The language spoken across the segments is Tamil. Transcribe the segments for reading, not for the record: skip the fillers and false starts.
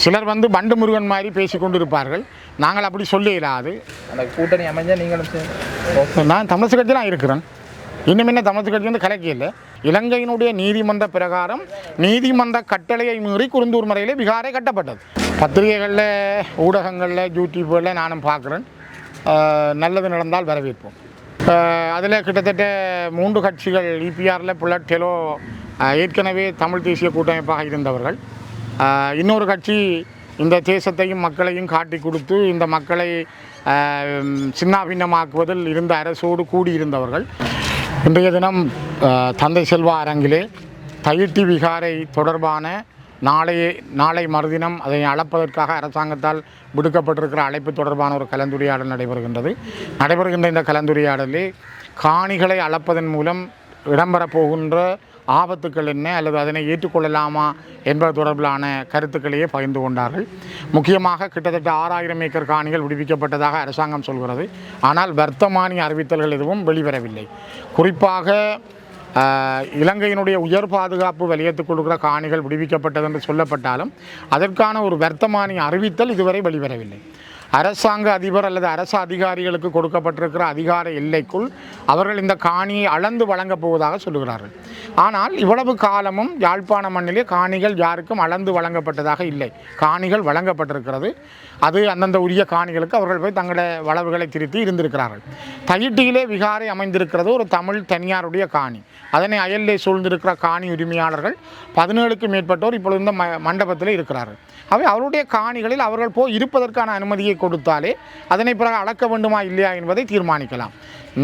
சிலர் பண்டு முருகன் மாதிரி பேசி கொண்டிருப்பார்கள். நாங்கள் அப்படி சொல்ல இயலாது. அந்த கூட்டணி அமைஞ்சா நீங்களும் நான் தமிழ் கட்சியெலாம் இருக்கிறேன். இன்னும் என்ன தமிழ் கட்சி கலக்கியில் இலங்கையினுடைய நீதிமன்ற பிரகாரம் நீதிமன்ற கட்டளையை மீறி குருந்தூர் முறையில் விகாரை கட்டப்பட்டது. பத்திரிகைகளில், ஊடகங்களில், யூடியூப்களில் நானும் பார்க்குறேன். நல்லது நடந்தால் வரவேற்போம். அதில் கிட்டத்தட்ட 3 கட்சிகள் இபிஆரில் புல்லட் டெலோ ஏற்கனவே தமிழ் தேசிய கூட்டமைப்பாக இருந்தவர்கள். இன்னொரு கட்சி இந்த தேசத்தையும் மக்களையும் காட்டி கொடுத்து இந்த மக்களை சின்னாபின்னமாக்குவதில் இருந்த அரசோடு கூடியிருந்தவர்கள். இன்றைய தினம் தந்தை செல்வா அரங்கிலே தையிட்டி விகாரை தொடர்பான நாளை மறுதினம் அதை அளப்பதற்காக அரசாங்கத்தால் விடுக்கப்பட்டிருக்கிற அழைப்பு தொடர்பான ஒரு கலந்துரையாடல் நடைபெறுகின்ற இந்த கலந்துரையாடலில் காணிகளை அளப்பதன் மூலம் இடம்பெறப் போகின்ற ஆபத்துக்கள் என்ன அல்லது அதனை ஏற்றுக்கொள்ளலாமா என்பது தொடர்பிலான கருத்துக்களையே பகிர்ந்து கொண்டார்கள். முக்கியமாக கிட்டத்தட்ட 6000 ஏக்கர் காணிகள் விடுவிக்கப்பட்டதாக அரசாங்கம் சொல்கிறது. ஆனால் வர்த்தமானி அறிவித்தல்கள் எதுவும் வெளிவரவில்லை. குறிப்பாக இலங்கையினுடைய உயர் பாதுகாப்பு வலயத்துக்கு கொடுக்கிற காணிகள் விடுவிக்கப்பட்டது என்று சொல்லப்பட்டாலும் அதற்கான ஒரு வர்த்தமானி அறிவித்தல் இதுவரை வெளிவரவில்லை. அரசாங்க அதிபர் அல்லது அரசு அதிகாரிகளுக்கு கொடுக்கப்பட்டிருக்கிற அதிகார எல்லைக்குள் அவர்கள் இந்த காணியை அளந்து வழங்கப் போவதாக சொல்லுகிறார்கள். ஆனால் இவ்வளவு காலமும் யாழ்ப்பாண மண்ணிலே காணிகள் யாருக்கும் அளந்து வழங்கப்பட்டதாக இல்லை. காணிகள் வழங்கப்பட்டிருக்கிறது. அது அந்தந்த உரிய காணிகளுக்கு அவர்கள் போய் தங்களுடைய வளவுகளை திருத்தி இருந்திருக்கிறார்கள். தையிட்டியிலே விகாரை அமைந்திருக்கிறது ஒரு தமிழ் தனியாருடைய காணி. அதனை அயலிலே சூழ்ந்திருக்கிற காணி உரிமையாளர்கள் 17க்கும் மேற்பட்டோர் இப்பொழுது இந்த மண்டபத்தில் இருக்கிறார்கள். அவை அவருடைய காணிகளில் அவர்கள் போய் இருப்பதற்கான அனுமதியை கொடுத்தாலே அதனை பிறகு அளக்க வேண்டுமா இல்லையா என்பதை தீர்மானிக்கலாம்.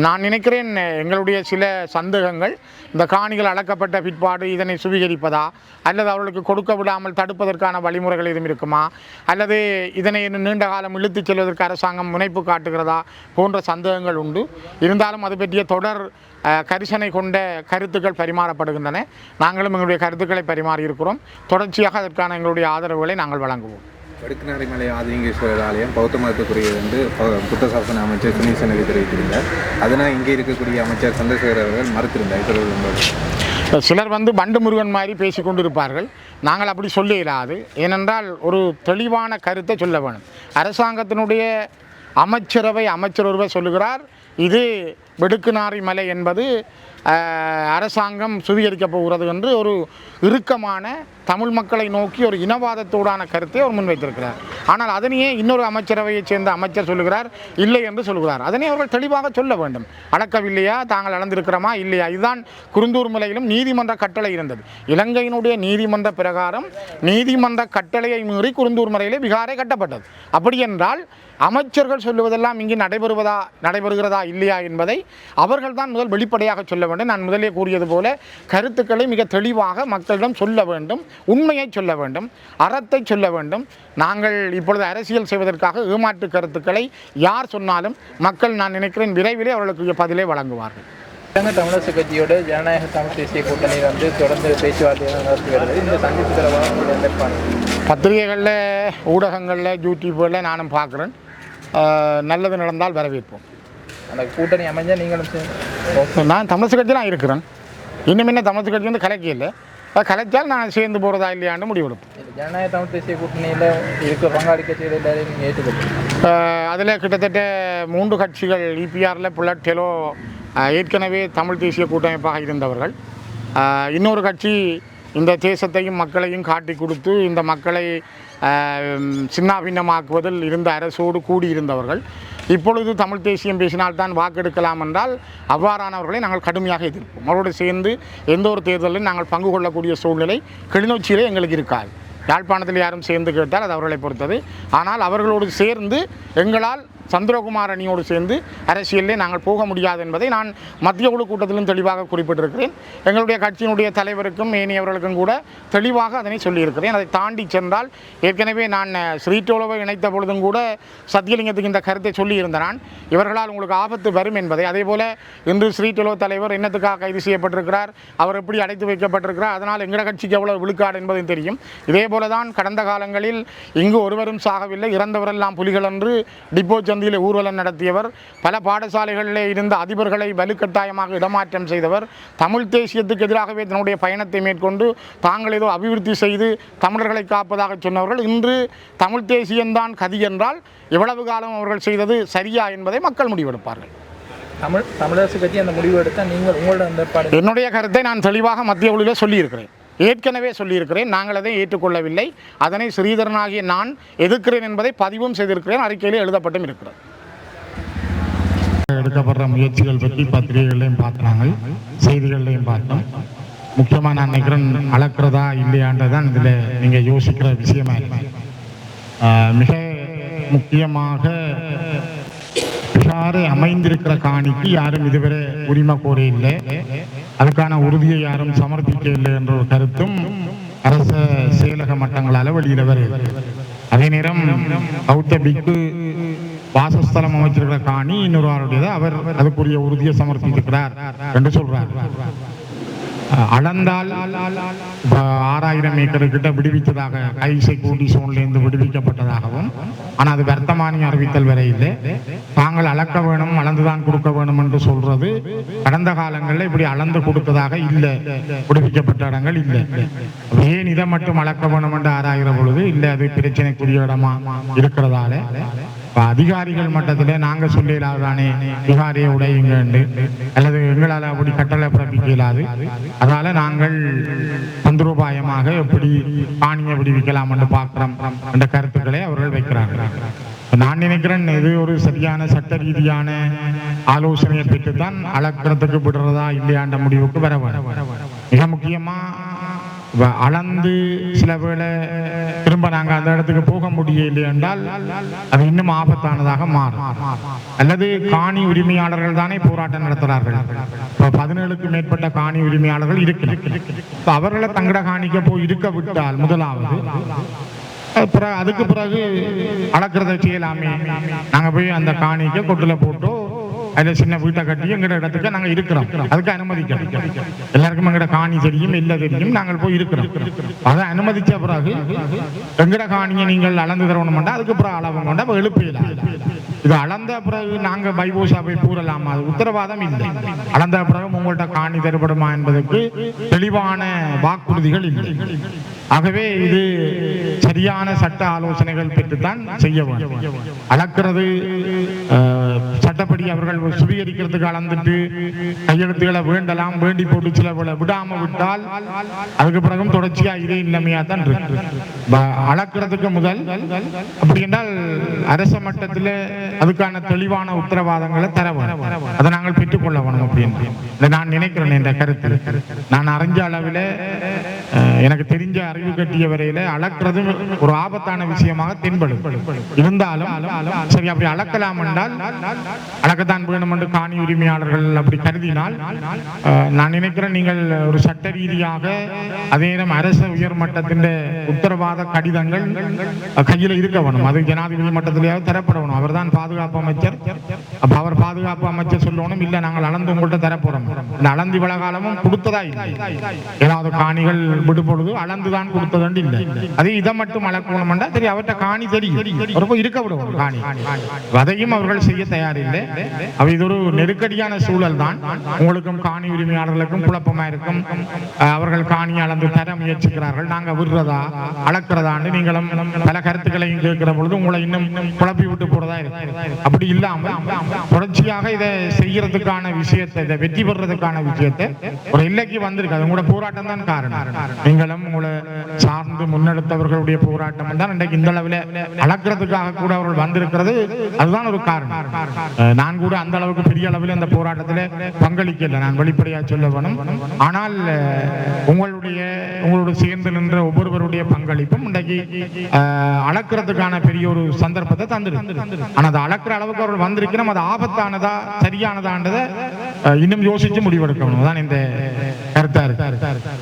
நான் நினைக்கிறேன் எங்களுடைய சில சந்தேகங்கள் இந்த காணிகள் அளக்கப்பட்ட பிற்பாடு இதனை சுவீகரிப்பதா அல்லது அவர்களுக்கு கொடுக்க விடாமல் தடுப்பதற்கான வழிமுறைகள் எதுவும் இருக்குமா அல்லது இதனை நீண்ட காலம் இழுத்துச் செல்வதற்கு அரசாங்கம் முனைப்பு காட்டுகிறதா போன்ற சந்தேகங்கள் உண்டு. இருந்தாலும் அது பற்றிய தொடர் கரிசனை கொண்ட கருத்துக்கள் பரிமாறப்படுகின்றன. நாங்களும் எங்களுடைய கருத்துக்களை பரிமாறி இருக்கிறோம். தொடர்ச்சியாக அதற்கான எங்களுடைய ஆதரவுகளை நாங்கள் வழங்குவோம். வடுக்குநாரிமலை ஆதிலிங்கேஸ்வரர் ஆலயம் பௌத்த மதத்துக்குரியது என்று புத்த சாசன அமைச்சர் சுனீசனவி தெரிவித்திருந்தார். அதனால் இங்கே இருக்கக்கூடிய அமைச்சர் சந்திரசேகர் அவர்கள் மறுத்திருந்தார். சிலர் பண்டு முருகன் மாதிரி பேசி கொண்டிருப்பார்கள். நாங்கள் அப்படி சொல்ல இயலாது. ஏனென்றால் ஒரு தெளிவான கருத்தை சொல்ல வேணும். அரசாங்கத்தினுடைய அமைச்சர் ஒருவர் சொல்லுகிறார், இது வெடுக்குநாரி மலை என்பது அரசாங்கம் சுவீகரிக்கப் போகிறது என்று ஒரு இறுக்கமான தமிழ் மக்களை நோக்கி ஒரு இனவாதத்தோடான கருத்தை அவர் முன்வைத்திருக்கிறார். ஆனால் அதனையே இன்னொரு அமைச்சரவையைச் சேர்ந்த அமைச்சர் சொல்லுகிறார், இல்லை என்று சொல்கிறார். அதனை அவர்கள் தெளிவாக சொல்ல வேண்டும். அளக்கவில்லையா, தாங்கள் அளந்திருக்கிறோமா இல்லையா? இதுதான் குருந்தூர் மலையிலும் நீதிமன்ற கட்டளை இருந்தது. இலங்கையினுடைய நீதிமன்ற பிரகாரம் நீதிமன்ற கட்டளையை மீறி குருந்தூர் மலையிலே விகாரை கட்டப்பட்டது. அப்படி என்றால் அமைச்சர்கள் சொல்லுவதெல்லாம் இங்கு நடைபெறுகிறதா இல்லையா என்பதை அவர்கள் தான் முதல் வெளிப்படையாக சொல்ல வேண்டும். நான் முதலே கூறியது போல கருத்துக்களை மிக தெளிவாக மக்களிடம் சொல்ல வேண்டும், உண்மையை சொல்ல வேண்டும், அறத்தை சொல்ல வேண்டும். நாங்கள் இப்பொழுது அரசியல் செய்வதற்காக ஏமாற்று கருத்துக்களை யார் சொன்னாலும் மக்கள், நான் நினைக்கிறேன், விரைவிலே அவர்களுக்கு பதிலை வழங்குவார்கள். தமிழரசு கட்சியோட ஜனநாயக தமிழ் தேசிய கூட்டணி தொடர்ந்து பேச்சுவார்த்தை நடத்தி வருகிறது. இந்த சந்திப்பு தொடர்பாக பத்திரிகைகளில், ஊடகங்களில், யூடியூப்களில் நானும் பார்க்குறேன். நல்லது நடந்தால் வரவேற்போம். அந்த கூட்டணி அமைஞ்சா நீங்களும் நான் தமிழ் கட்சியெலாம் இருக்கிறேன். இன்னும் என்ன தமிழ் கட்சி கலைக்கல. கலைச்சால் நான் சேர்ந்து போகிறதா இல்லையான்னு முடிவெடுப்போம். ஜனநாயக தமிழ் தேசிய கூட்டணியில் இருக்கிற பங்காளி கட்சிகள் எல்லாரையும் நீங்கள் ஏற்றுக்கொள்ளுங்க. அதில் கிட்டத்தட்ட 3 கட்சிகள் இபிஆரில் புல்லட் டெலோ ஏற்கனவே தமிழ் தேசிய கூட்டமைப்பாக இருந்தவர்கள். இன்னொரு கட்சி இந்த தேசத்தையும் மக்களையும் காட்டி கொடுத்து இந்த மக்களை சின்னாபின்னமாக்குவதில் இருந்த அரசோடு கூடியிருந்தவர்கள். இப்பொழுது தமிழ் தேசியம் பேசினால்தான் வாக்கெடுக்கலாம் என்றால் அவ்வாறானவர்களை நாங்கள் கடுமையாக எதிர்ப்போம். அவரோடு சேர்ந்து எந்த ஒரு தேர்தலிலும் நாங்கள் பங்கு கொள்ளக்கூடிய சூழ்நிலை கிளிநொச்சியிலே எங்களுக்கு இருக்காது. யாழ்ப்பாணத்தில் யாரும் சேர்ந்து கேட்டால் அது அவர்களை பொறுத்தது. ஆனால் அவர்களோடு சேர்ந்து எங்களால் சந்திரகுமார் அணியோடு சேர்ந்து அரசியலிலே நாங்கள் போக முடியாது என்பதை நான் மத்திய குழு கூட்டத்திலும் தெளிவாக குறிப்பிட்டிருக்கிறேன். எங்களுடைய கட்சியினுடைய தலைவருக்கும் ஏனையவர்களுக்கும் கூட தெளிவாக அதனை சொல்லியிருக்கிறேன். அதை தாண்டி சென்றால் ஏற்கனவே நான் ஸ்ரீடோலோவை இணைத்த பொழுதும் கூட சத்தியலிங்கத்துக்கு இந்த கருத்தை சொல்லியிருந்தேன். நான் இவர்களால் உங்களுக்கு ஆபத்து வரும் என்பதை. அதே போல் இன்று ஸ்ரீடோலோ தலைவர் என்னத்துக்காக கைது செய்யப்பட்டிருக்கிறார், அவர் எப்படி அடைத்து வைக்கப்பட்டிருக்கிறார், அதனால் எங்கள் கட்சிக்கு எவ்வளவு விழுக்காடு என்பதும் தெரியும். இதே போல தான் கடந்த காலங்களில் இங்கு ஒருவரும் சாகவில்லை, இறந்தவரெல்லாம் புலிகள் என்று டிப்போ சந்தியில் ஊர்வலம் நடத்தியவர், பல பாடசாலைகளில் இருந்த அதிபர்களை வலுக்கட்டாயமாக இடமாற்றம் செய்தவர், தமிழ் தேசியத்துக்கு எதிராகவே தன்னுடைய பயணத்தை மேற்கொண்டு தாங்கள் ஏதோ அபிவிருத்தி செய்து தமிழர்களை காப்பதாக சொன்னவர்கள் இன்று தமிழ் தேசியம்தான் கதி என்றால் எவ்வளவு காலம் அவர்கள் செய்தது சரியா என்பதை மக்கள் முடிவெடுப்பார்கள். தமிழரசு கட்சி அந்த முடிவு எடுத்தால் நீங்கள் உங்களோட என்னுடைய கருத்தை நான் தெளிவாக மத்திய குழுவில் சொல்லியிருக்கிறேன், ஏற்கனவே சொல்லியிருக்கிறேன். நாங்கள் அதை ஏற்றுக்கொள்ளவில்லை. அதனை ஸ்ரீதரனாகிய நான் எதிர்க்கிறேன் என்பதை பதிவும் செய்திருக்கிறேன், அறிக்கையில் எழுதப்பட்டும் இருக்கிறது. எடுக்கப்படுற முயற்சிகள் பற்றி பத்திரிகைகளையும் பார்த்தாங்க, செய்திகளையும் பார்த்தோம். முக்கியமாக நான் நினைக்கிறேன் அளக்கிறதா இல்லையான்றதான் இதில் நீங்கள் யோசிக்கிற விஷயமா இருக்கு. மிக முக்கியமாக பிஷாரை அமைந்திருக்கிற காணிக்கு யாரும் இதுவரை உரிமை கோர இல்லை, அதுக்கான உறுதியை யாரும் சமர்ப்பிக்க இல்லை என்ற ஒரு கருத்தும் அரச செயலக மட்டங்களால் வெளியிட வருது. அதே நேரம் பௌத்த பிக்கு வாசஸ்தலம் அமைச்சிருக்கிற காணி இன்னொரு ஆளுடையதை அவர் அதுக்குரிய உறுதியை சமர்ப்பித்திருக்கிறார் என்று சொல்றார். அளந்தால் 6000 ஏக்கர் கிட்ட விடுவித்ததாக கைசை கூட்டி சோன்லேருந்து விடுவிக்கப்பட்டதாகவும், ஆனால் அது வர்த்தமானி அறிவித்தல் வரை இல்லை. தாங்கள் அளக்க வேணும், அளந்துதான் கொடுக்க வேணும் என்று சொல்றது கடந்த காலங்களில் இப்படி அளந்து கொடுத்ததாக இல்லை, விடுவிக்கப்பட்ட இடங்கள் இல்லை. ஏன் இதை மட்டும் அளக்க வேணும் என்று ஆராய்கிற பொழுது இல்லை, அது பிரச்சனைக்குரிய இடமா இருக்கிறதால அதிகாரிகள் மட்டத்தில் நாங்கள் சொல்லிடாதானே அதிகாரியை உடையுங்க அல்லது எங்களால் அப்படி கட்டளை பிறப்பிக்க இயலாது, அதனால நாங்கள் தந்திரோபாயமாக எப்படி காணியை விடுவிக்கலாம் என்று பார்க்கிறோம் என்ற கருத்துக்களை அவர்கள் வைக்கிறார்கள். நான் நினைக்கிறேன் இது ஒரு சரியான சட்ட ரீதியான ஆலோசனையை பெற்றுத்தான் அளக்கிறதுக்கு விடுறதா இல்லையாண்ட முடிவுக்கு வர வேண்டும். மிக முக்கியமா அளந்து சில வேளை திரும்ப நாங்கள் அந்த இடத்துக்கு போக முடியலை என்றால் அது இன்னும் ஆபத்தானதாக மாறும். அல்லது காணி உரிமையாளர்கள் தானே போராட்டம் நடத்துகிறார்கள். இப்போ 17க்கும் மேற்பட்ட காணி உரிமையாளர்கள் இருக்கிறார்கள். அவர்களை தங்கட காணிக்க போய் இருக்க விட்டால் முதலாவது அதுக்கு பிறகு அளக்கிறத செய்யலாமே, நாங்கள் போய் அந்த காணிக்க கொட்டுல போட்டோ அதில் சின்ன வீட்டை கட்டி எங்கட இடத்துக்கு நாங்கள் இருக்கிறோம், அதுக்கு அனுமதிக்கிறோம். எல்லாருக்கும் எங்கட காணி தெரியும், இல்லை தெரியும், நாங்கள் போய் இருக்கிறோம். அதை அனுமதிச்ச பிறகு எங்கட காணியை நீங்கள் அளந்து தரணும்னா அதுக்கு பிறகு அளவு கொண்டா எழுப்பிடலாம். இது அளந்த பிறகு நாங்கள் பைபோசா போய் கூறலாமா, அது உத்தரவாதம் இல்லை. அளந்த பிறகு உங்கள்கிட்ட காணி தரப்படுமா என்பதற்கு தெளிவான வாக்குறுதிகள் இல்லை. ஆகவே இது சரியான சட்ட ஆலோசனைகள் பெற்றுத்தான் செய்ய வேண்டும். அளக்கிறது சட்டப்படி அவர்கள் சுவீகரிக்கிறதுக்கு அளந்துட்டு கையெழுத்துக்களை வேண்டலாம், வேண்டி போட்டு சில விடாம விட்டால் அதுக்கு பிறகும் தொடர்ச்சியா இதே இல்லாமையா தான் இருக்கு. அளக்கிறதுக்கு முதல் அப்படி என்றால் அரச மட்டத்தில் அதுக்கான தெளிவான உத்தரவாதங்களை தர வேண்டும், அதை நாங்கள் பெற்றுக்கொள்ள வேணும் அப்படின்னு நான் நினைக்கிறேன். என்ற கருத்து நான் அறிஞ்ச அளவில் எனக்கு தெரிஞ்ச அறிவு கட்டிய வரையில அளக்கிறது ஒரு ஆபத்தான விஷயமாக தென்படும். இருந்தாலும் சரி, அப்படி அளக்கலாம் என்றால் அளக்கத்தான் வேணும் என்று காணி உரிமையாளர்கள் அப்படி கருதினால் நான் நினைக்கிறேன் நீங்கள் ஒரு சட்ட ரீதியாக அதே நேரம் அரச உயர்மட்டத்தின் உத்தரவாத கடிதங்கள் கையில் இருக்க வேணும். அது ஜனாதிபதி மட்டத்திலேயாவது தரப்படணும். அவர் தான் பாதுகாப்பு அமைச்சர். அப்ப அவர் பாதுகாப்பு அமைச்சர் சொல்லணும், இல்லை நாங்கள் அளந்து உங்கள்கிட்ட தரப்போறோம். இந்த அளந்து இவ்வளவு காலமும் கொடுத்ததா இல்லை, ஏதாவது காணிகள் விடுபொழுது அளந்துதான் கொடுத்தது இல்லை. அது இதை மட்டும் அளக்கணும் என்றால் சரி, அவர்கிட்ட காணி தெரியும், இருக்க விடுவோம் காணி. அதையும் அவர்கள் செய்ய தயாரில்லை. அவை இது ஒரு நெருக்கடியான சூழல் தான். உங்களுக்கும் காணி உரிமையாளர்களுக்கும் குழப்பமா இருக்கும். அவர்கள் காணி அளந்து தர முயற்சிக்கிறார்கள், நாங்க விடுறதா அளக்கிறதான்னு நீங்களும் பல கருத்துக்களையும் கேட்கிற பொழுது உங்களை இன்னும் குழப்பி விட்டு போறதா இருக்கு. அப்படி இல்லாமல் தொடர்ச்சியாக இதை செய்யறதுக்கான விஷயத்தை, இதை வெற்றி பெறதுக்கான விஷயத்தை ஒரு எல்லைக்கு வந்திருக்கு. அது உங்களோட போராட்டம் தான் காரணம். நீங்களும் உங்களை சார்ந்து முன்னெடுத்தவர்களுடைய போராட்டம் தான் இன்றைக்கு இந்த அளவில் அளக்கிறதுக்காக கூட அவர்கள் வந்திருக்கிறது. அதுதான் ஒரு காரணம். நான் கூட அந்த அளவுக்கு பெரிய அளவில் அந்த போராட்டத்தில் பங்களிக்கல, நான் வெளிப்படையாக சொல்ல வேணும். ஆனால் உங்களோட சேர்ந்து நின்ற ஒவ்வொருவருடைய பங்களிப்பும் இன்றைக்கு அளக்கிறதுக்கான பெரிய ஒரு சந்தர்ப்பத்தை தந்துருக்கு. ஆனால் அதை அளக்கிற அளவுக்கு அவர்கள் வந்திருக்கிறோம். அது ஆபத்தானதா சரியானதான்றதை இன்னும் யோசிச்சு முடிவெடுக்கணும் தான் இந்த கருத்தா இருக்கு.